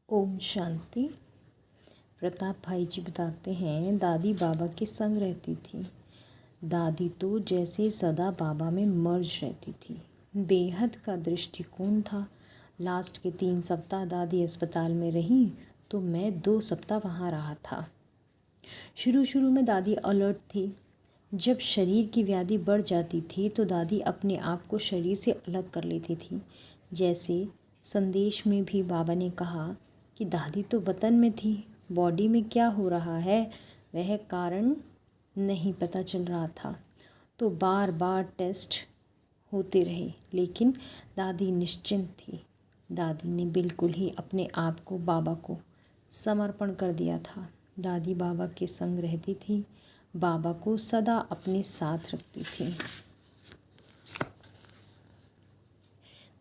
ओम शांति। प्रताप भाई जी बताते हैं, दादी बाबा के संग रहती थी। दादी तो जैसे सदा बाबा में मर्ज रहती थी। बेहद का दृष्टिकोण था। लास्ट के 3 सप्ताह दादी अस्पताल में रही तो मैं 2 सप्ताह वहाँ रहा था। शुरू में दादी अलर्ट थी। जब शरीर की व्याधि बढ़ जाती थी तो दादी अपने आप को शरीर से अलग कर लेती थी। जैसे संदेश में भी बाबा ने कहा कि दादी तो वतन में थी, बॉडी में क्या हो रहा है वह कारण नहीं पता चल रहा था। तो बार बार टेस्ट होते रहे, लेकिन दादी निश्चिंत थी। दादी ने बिल्कुल ही अपने आप को बाबा को समर्पण कर दिया था। दादी बाबा के संग रहती थी, बाबा को सदा अपने साथ रखती थी।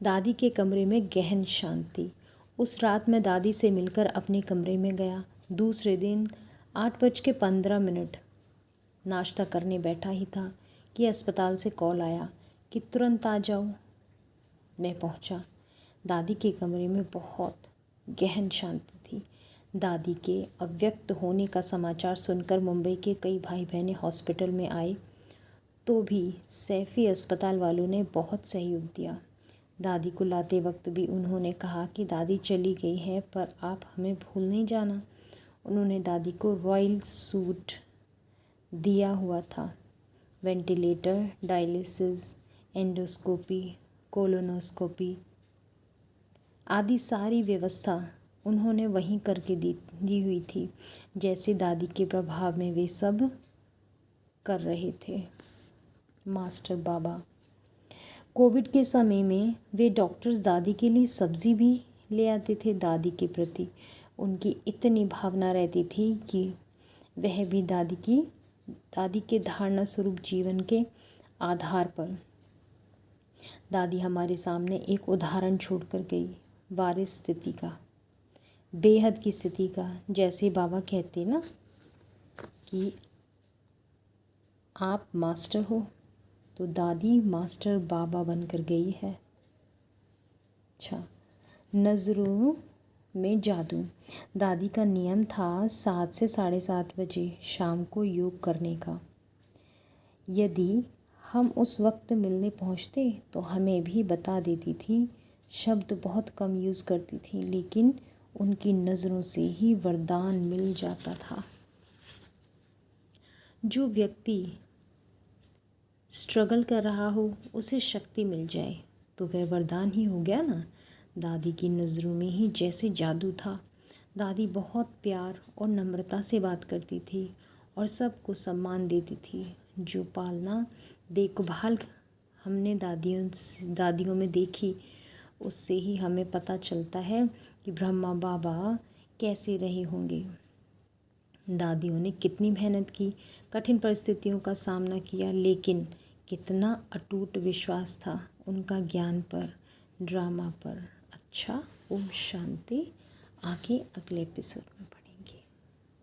दादी के कमरे में गहन शांति। उस रात मैं दादी से मिलकर अपने कमरे में गया। दूसरे दिन 8:15 नाश्ता करने बैठा ही था कि अस्पताल से कॉल आया कि तुरंत आ जाओ। मैं पहुंचा। दादी के कमरे में बहुत गहन शांति थी। दादी के अव्यक्त होने का समाचार सुनकर मुंबई के कई भाई बहनें हॉस्पिटल में आए, तो भी सैफी अस्पताल वालों ने बहुत सहयोग दिया। दादी को लाते वक्त भी उन्होंने कहा कि दादी चली गई है पर आप हमें भूल नहीं जाना। उन्होंने दादी को रॉयल सूट दिया हुआ था। वेंटिलेटर, डायलिसिस, एंडोस्कोपी, कोलोनोस्कोपी आदि सारी व्यवस्था उन्होंने वहीं करके दी हुई थी, जैसे दादी के प्रभाव में वे सब कर रहे थे। मास्टर बाबा कोविड के समय में वे डॉक्टर्स दादी के लिए सब्ज़ी भी ले आते थे। दादी के प्रति उनकी इतनी भावना रहती थी कि वह भी दादी के धारणा स्वरूप जीवन के आधार पर दादी हमारे सामने एक उदाहरण छोड़कर गई, वारिस स्थिति का, बेहद की स्थिति का। जैसे बाबा कहते ना कि आप मास्टर हो, तो दादी मास्टर बाबा बनकर गई है। अच्छा, नज़रों में जादू। दादी का नियम था 7 से 7:30 बजे शाम को योग करने का। यदि हम उस वक्त मिलने पहुंचते तो हमें भी बता देती थी। शब्द बहुत कम यूज़ करती थी, लेकिन उनकी नज़रों से ही वरदान मिल जाता था। जो व्यक्ति स्ट्रगल कर रहा हो उसे शक्ति मिल जाए तो वह वरदान ही हो गया ना। दादी की नज़रों में ही जैसे जादू था। दादी बहुत प्यार और नम्रता से बात करती थी और सबको सम्मान देती थी। जो पालना देखभाल हमने दादियों में देखी, उससे ही हमें पता चलता है कि ब्रह्मा बाबा कैसे रहे होंगे। दादियों ने कितनी मेहनत की, कठिन परिस्थितियों का सामना किया, लेकिन कितना अटूट विश्वास था उनका ज्ञान पर, ड्रामा पर। अच्छा, ओम शांति। आगे अगले एपिसोड में।